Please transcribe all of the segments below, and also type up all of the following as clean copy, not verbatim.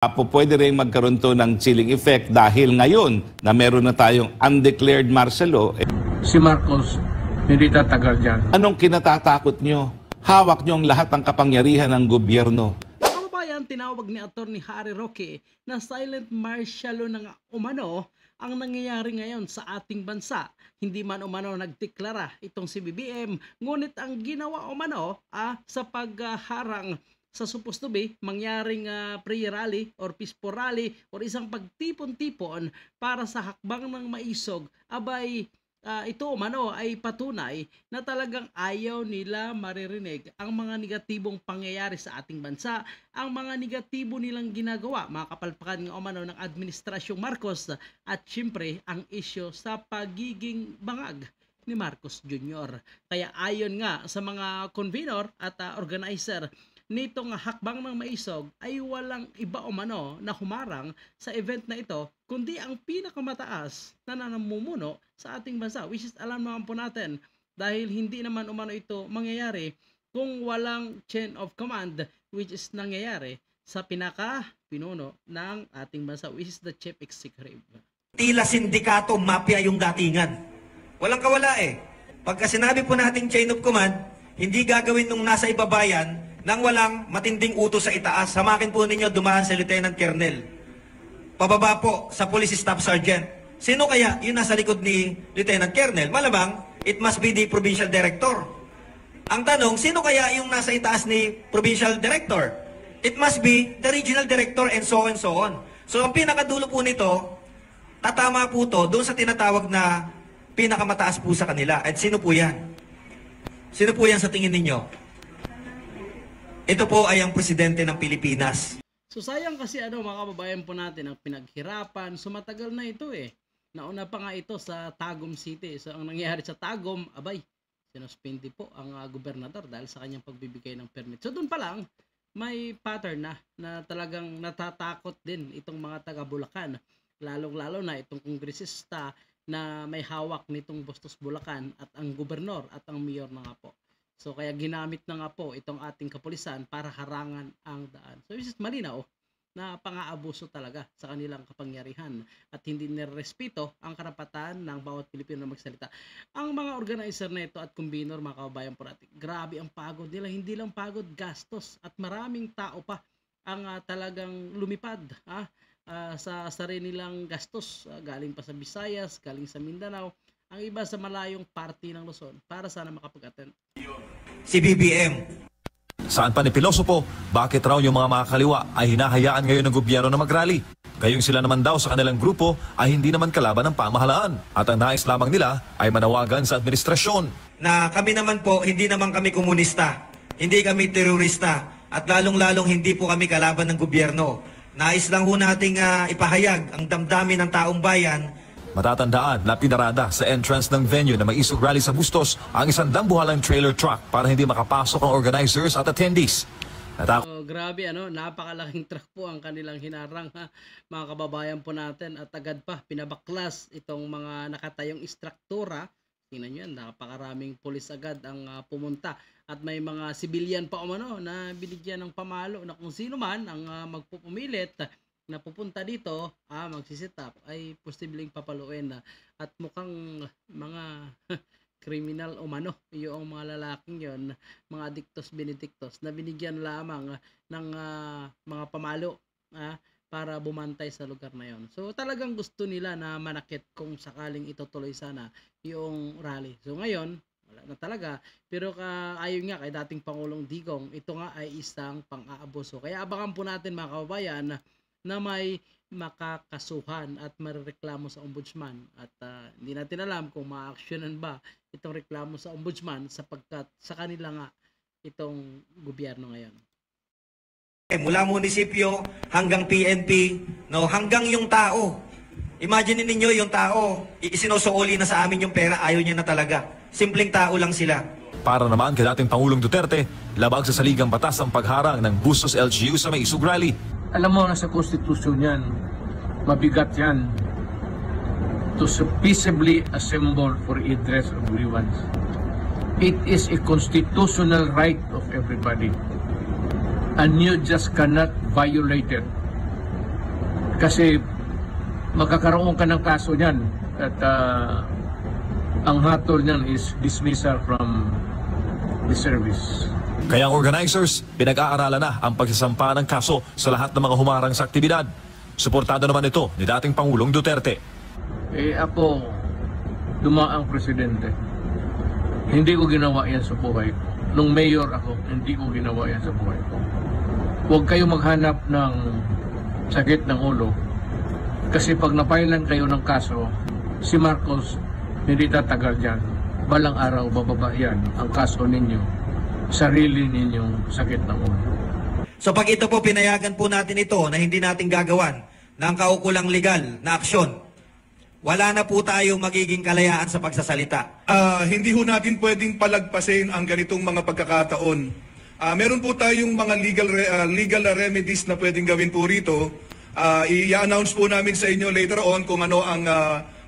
Pwede rin magkaroon to ng chilling effect dahil ngayon na meron na tayong undeclared martial law. Si Marcos hindi tatagal dyan. Anong kinatatakot nyo? Hawak nyo ang lahat ng kapangyarihan ng gobyerno. Kababayan, tinawag ni Atty. Harry Roque na silent martial law ng umano ang nangyayari ngayon sa ating bansa. Hindi man umano nagdeklara itong si BBM, ngunit ang ginawa umano sa pagharang sa supposed to be mangyaring prayer rally or peaceful rally or isang pagtipon-tipon para sa hakbang ng maisog, abay ito umano ay patunay na talagang ayaw nila maririnig ang mga negatibong pangyayari sa ating bansa, ang mga negatibo nilang ginagawa, mga kapalpakan ng umano ng Administrasyong Marcos at syempre ang isyo sa pagiging bangag ni Marcos Jr. Kaya ayon nga sa mga convener at organizer nitong hakbang ng maisog ay walang iba umano na humarang sa event na ito kundi ang pinakamataas na namumuno sa ating bansa, which is alam naman po natin dahil hindi naman umano ito mangyayari kung walang chain of command which is nangyayari sa pinaka-pinuno ng ating bansa, which is the chief executive. Tila sindikato, mafia yung datingan. Walang kawala eh. Pagka sinabi po natin chain of command, hindi gagawin nung nasa ibabayan nang walang matinding utos sa itaas. Samakin po ninyo dumaan sa Lieutenant Colonel. Pababa po sa Police Staff Sergeant. Sino kaya yung nasa likod ni Lieutenant Colonel? Malamang, it must be the Provincial Director. Ang tanong, sino kaya yung nasa itaas ni Provincial Director? It must be the Regional Director and so on, so on. So ang pinakadulo po nito, tatama po to doon sa tinatawag na pinakamataas po sa kanila. At sino po yan? Sino po yan sa tingin ninyo? Ito po ay ang presidente ng Pilipinas. So sayang kasi mga kababayan po natin ang pinaghirapan. So matagal na ito eh. Nauna pa nga ito sa Tagum City. So ang nangyayari sa Tagum, abay, sinuspindi po ang gobernador dahil sa kanyang pagbibigay ng permit. So doon pa lang, may pattern na talagang natatakot din itong mga taga Bulacan. Lalong-lalo na itong kongresista na may hawak nitong Bustos Bulacan at ang gobernador at ang mayor na nga po. So kaya ginamit na nga po itong ating kapulisan para harangan ang daan. So this is malinaw na pang-aabuso talaga sa kanilang kapangyarihan at hindi nirespeto ang karapatan ng bawat Pilipino na magsalita. Ang mga organizer na ito at convener, mga kababayan po natin, grabe ang pagod nila. Hindi lang pagod, gastos at maraming tao pa ang talagang lumipad sa sarili nilang gastos. Galing pa sa Visayas, galing sa Mindanao, ang iba sa malayong party ng Luzon para sana makapag-attend. Si BBM. Saan pa ni Pilosopo, bakit raw yung mga makakaliwa ay hinahayaan ngayon ng gobyerno na mag-rally? Gayong sila naman daw sa kanilang grupo ay hindi naman kalaban ng pamahalaan. At ang nais lamang nila ay manawagan sa administrasyon. Na kami naman po, hindi naman kami komunista, hindi kami terorista, at lalong-lalong hindi po kami kalaban ng gobyerno. Nais lang ho nating ipahayag ang damdamin ng taong bayan. Matatandaan na pinarada sa entrance ng venue na may isog rally sa Bustos ang isang dambuhalang trailer truck para hindi makapasok ang organizers at attendees. Grabe napakalaking truck po ang kanilang hinarang mga kababayan po natin at agad pa pinabaklas itong mga nakatayong istruktura. Tingnan nyo yan, napakaraming pulis agad ang pumunta at may mga sibilyan pa na binigyan ng pamalo na kung sino man ang magpupumilit na pupunta dito, magsisit up, ay posibleng papaluin at mukhang mga kriminal yung mga lalaking yon, mga adictos benedictos na binigyan lamang ng mga pamalo para bumantay sa lugar na yon. So talagang gusto nila na manakit kung sakaling itutuloy sana yung rally. So ngayon, wala na talaga. Pero ayon nga kay dating Pangulong Digong, ito nga ay isang pang-aabuso. Kaya abangan po natin mga kababayan na may makakasuhan at marereklamo sa ombudsman at hindi natin alam kung ma-actionan ba itong reklamo sa ombudsman sapagkat sa kanila nga itong gobyerno ngayon. Mula munisipyo hanggang PNP, hanggang yung tao. Imagine ninyo yung tao, isinusuoli na sa amin yung pera, ayaw niya na talaga. Simpleng tao lang sila. Para naman kay dating Pangulong Duterte, labag sa saligang batas ang pagharang ng Bustos LGU sa may isog rally. Alam mo na sa konstitusyon yan, mabigat yan to peaceably assemble for redress of grievance. It is a constitutional right of everybody and you just cannot violate it Kasi magkakaroon ka ng kaso niyan at ang hatol niyan is dismissal from the service. Kaya ang organizers, pinag-aaralan na ang pagsasampa ng kaso sa lahat ng mga humarang sa aktibidad. Suportado naman ito ni dating Pangulong Duterte. Ako, dumaang presidente. Hindi ko ginawa yan sa buhay ko. Nung mayor ako, hindi ko ginawa yan sa buhay ko. Huwag kayo maghanap ng sakit ng ulo. Kasi pag napailan kayo ng kaso, si Marcos hindi tatagal dyan. Balang araw, bababa yan ang kaso ninyo. Sarili ninyong sakit ng ulo. So pag ito po, pinayagan po natin ito na hindi natin gagawan ng kaukulang legal na aksyon, wala na po tayong magiging kalayaan sa pagsasalita. Hindi ho natin pwedeng palagpasin ang ganitong mga pagkakataon. Meron po tayong mga legal remedies na pwedeng gawin po rito. I-announce po namin sa inyo later on kung ano ang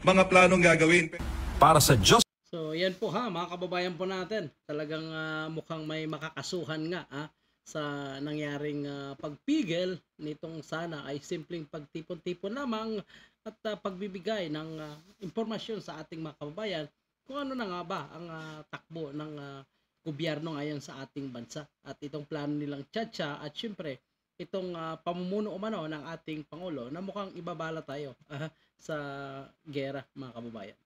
mga planong gagawin. Para sa Diyos So yan po ha, mga kababayan po natin. Talagang mukhang may makakasuhan nga sa nangyaring pagpigil nitong sana ay simpleng pagtipon-tipon lamang at pagbibigay ng impormasyon sa ating mga kababayan kung ano na nga ba ang takbo ng gobyerno ngayon sa ating bansa at itong plano nilang tiyatsa at syempre itong pamumuno umano ng ating Pangulo na mukhang ibabala tayo sa gera, mga kababayan.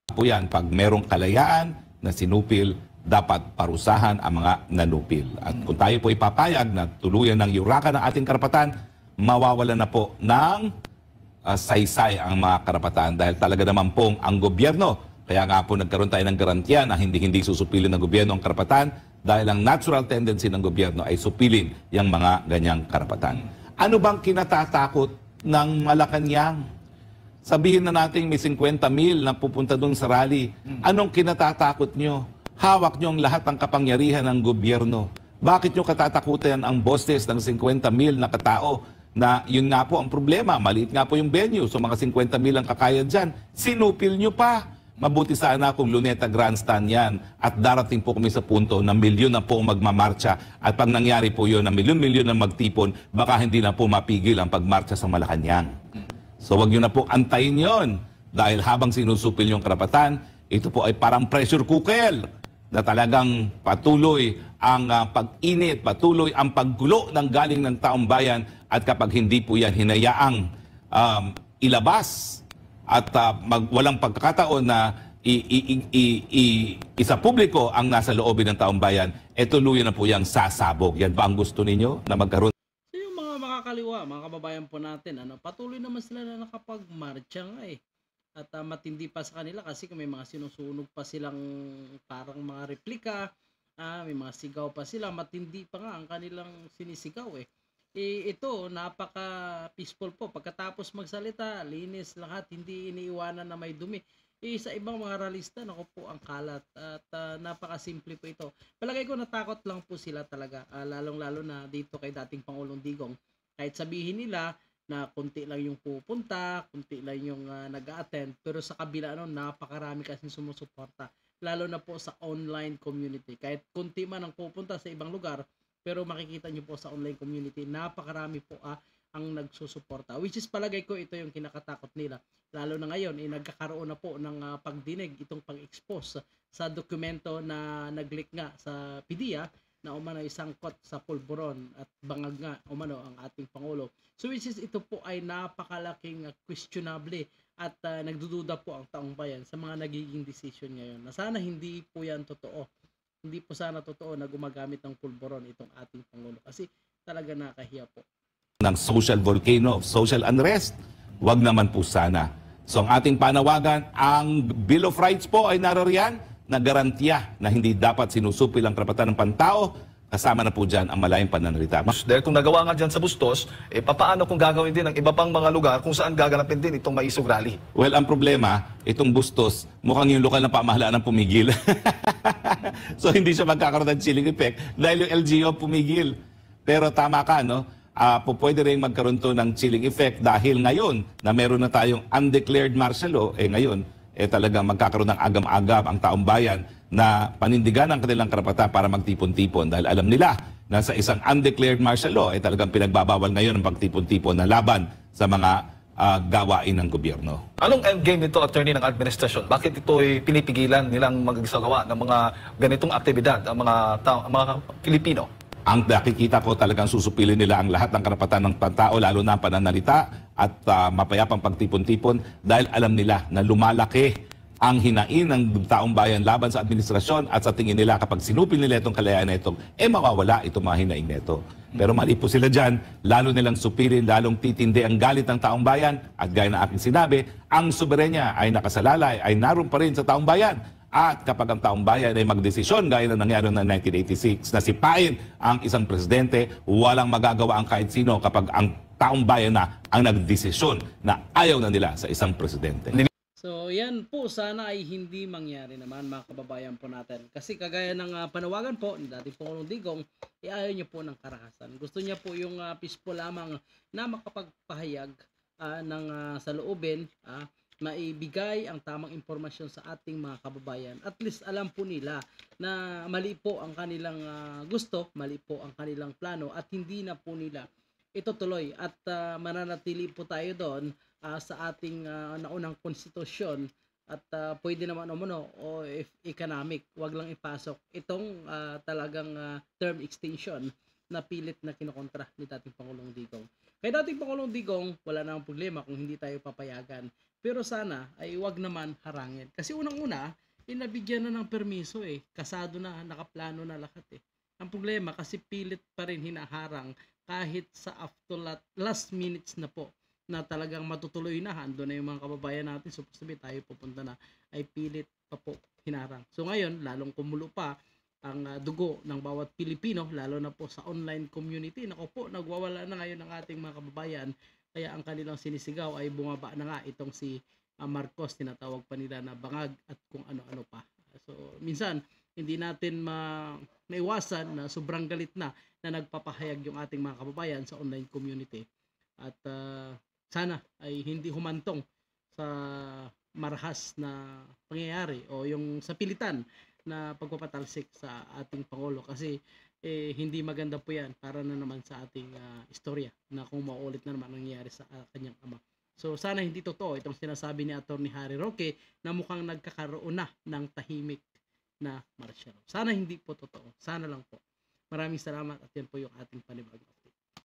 Po yan, pag merong kalayaan na sinupil, dapat parusahan ang mga nanupil. At kung tayo po ipapayag na tuluyan ng yurakan ng ating karapatan, mawawala na po ng saysay ang mga karapatan dahil talaga naman pong ang gobyerno. Kaya nga po nagkaroon tayo ng garantiya na hindi susupilin ng gobyerno ang karapatan dahil ang natural tendency ng gobyerno ay supilin yung mga ganyang karapatan. Ano bang kinatatakot ng Malacanang? Sabihin na natin may 50,000 na pupunta doon sa rally. Anong kinatatakot nyo? Hawak nyo ang lahat ng kapangyarihan ng gobyerno. Bakit nyo katatakutan ang boses ng 50,000 na katao na yun nga po ang problema? Maliit nga po yung venue. So mga 50,000 ang kakaya dyan. Sinupil nyo pa. Mabuti sana kung Luneta Grandstand yan at darating po kami sa punto na milyon na po magmamarcha at pag nangyari po yun na milyon-milyon na magtipon, baka hindi na po mapigil ang pagmarcha sa Malacanang. So wag nyo na po antayin yon dahil habang sinusupil yung karapatan, ito po ay parang pressure cooker na talagang patuloy ang pag-init, patuloy ang paggulo ng galing ng taong bayan at kapag hindi po yan hinayaang ilabas at walang pagkakataon na isa publiko ang nasa loobin ng taong bayan, tuluyan na po yung sasabog. Yan ba ang gusto ninyo na magkaroon? Makakaliwa, mga kababayan po natin, patuloy naman sila na nakapagmarcha nga At matindi pa sa kanila kasi may mga sinusunog pa silang parang mga replika, may mga sigaw pa sila, matindi pa nga ang kanilang sinisigaw Ito, napaka-peaceful po. Pagkatapos magsalita, linis lahat, hindi iniiwanan na may dumi. Sa ibang mga ralista, naku po ang kalat at napaka-simple po ito. Palagay ko natakot lang po sila talaga, lalong-lalo na dito kay dating Pangulong Digong. Kahit sabihin nila na kunti lang yung pupunta, kunti lang yung nag-a-attend, pero sa kabila napakarami kasing sumusuporta, lalo na po sa online community. Kahit kunti man ang pupunta sa ibang lugar, pero makikita nyo po sa online community, napakarami po ang nagsusuporta. Which is palagay ko ito yung kinakatakot nila. Lalo na ngayon, nagkakaroon na po ng pagdinig, itong pag-expose sa dokumento na nag-leak nga sa PDEA na umano isangkot sa pulburon at bangag nga umano ang ating Pangulo. So which is ito po ay napakalaking questionable at nagdududa po ang taong bayan sa mga nagiging decision ngayon. Na sana hindi po yan totoo. Hindi po sana totoo na gumagamit ng pulburon itong ating Pangulo kasi talaga nakahiya po. Ng social volcano of social unrest, wag naman po sana. So ang ating panawagan, ang Bill of Rights po ay narariyan na garantiya na hindi dapat sinusupil ang karapatan ng pantao, kasama na po dyan ang malayang pananalita. Dahil kung nagawa nga dyan sa Bustos, papaano kung gagawin din ng iba pang mga lugar kung saan gaganapin din itong Maisog Rally? Well, ang problema, itong Bustos, mukhang yung lokal na pamahalaan ang pumigil. So hindi siya magkakaroon ng chilling effect dahil yung LGO pumigil. Pero tama ka, no? Pwede rin magkaroon to ng chilling effect dahil ngayon na meron na tayong undeclared martial law, ngayon, talagang magkakaroon ng agam-agam ang taong bayan na panindigan ang kanilang karapatan para magtipon-tipon dahil alam nila na sa isang undeclared martial law ay talagang pinagbabawal ngayon ang pagtipon-tipon na laban sa mga gawain ng gobyerno. Anong endgame nito, attorney, ng administrasyon? Bakit ito ay pinipigilan nilang magsagawa ng mga ganitong aktibidad ang mga Pilipino? Ang nakikita ko talagang susupilin nila ang lahat ng karapatan ng pantao, lalo na ang pananalita at mapayapang pagtipon-tipon dahil alam nila na lumalaki ang hinain ng taong bayan laban sa administrasyon at sa tingin nila kapag sinupil nila itong kalayaan na ito, mawawala itong mga hinaing nito. Pero mali po sila dyan, lalo nilang supilin, lalong titindi ang galit ng taong bayan at gaya na aking sinabi, ang soberenya ay nakasalalay, ay naroon pa rin sa taong bayan. At kapag ang taong bayan ay magdesisyon gaya na nangyari noong 1986 na sipain ang isang presidente, walang magagawa ang kahit sino kapag ang taong bayan na ang nagdesisyon na ayaw na nila sa isang presidente. So yan po, sana ay hindi mangyari naman mga kababayan po natin. Kasi kagaya ng panawagan po ni dating Pangulong Digong, ayaw niya po ng karahasan. Gusto niya po yung peaceful lamang na makapagpahayag ng saloobin, maibigay ang tamang impormasyon sa ating mga kababayan. At least alam po nila na mali po ang kanilang gusto, mali po ang kanilang plano at hindi na po nila itutuloy at mananatili po tayo doon sa ating naunang konstitusyon at pwede naman o if economic, wag lang ipasok itong talagang term extension na pilit na kinokontra ni dating Pangulong Digong. Kay dating Pangulong Digong, wala namang problema kung hindi tayo papayagan. Pero sana ay wag naman harangin. Kasi unang-una, nabigyan na ng permiso kasado na, nakaplano na lahat Ang problema kasi pilit pa rin hinaharang kahit sa after last minutes na po na talagang matutuloy na, ando na yung mga kababayan natin, supposed to be tayo pupunta na, ay pilit pa po hinarang. So ngayon, lalong kumulo pa ang dugo ng bawat Pilipino, lalo na po sa online community. Nako po, nagwawala na ngayon ang ating mga kababayan, kaya ang kanilang sinisigaw ay bumaba na nga itong si Marcos, tinatawag pa nila na bangag at kung ano-ano pa. So minsan, hindi natin maiwasan na sobrang galit na nagpapahayag yung ating mga kababayan sa online community. At sana ay hindi humantong sa marahas na pangyayari o yung sa pilitan na pagpapatalsik sa ating Pangulo kasi hindi maganda po yan para na naman sa ating istorya na kung maulit na naman nangyayari sa kanyang ama. So sana hindi totoo itong sinasabi ni Atty. Harry Roque na mukhang nagkakaroon na ng tahimik na martial law. Sana hindi po totoo. Sana lang po. Maraming salamat at yan po yung ating panibago.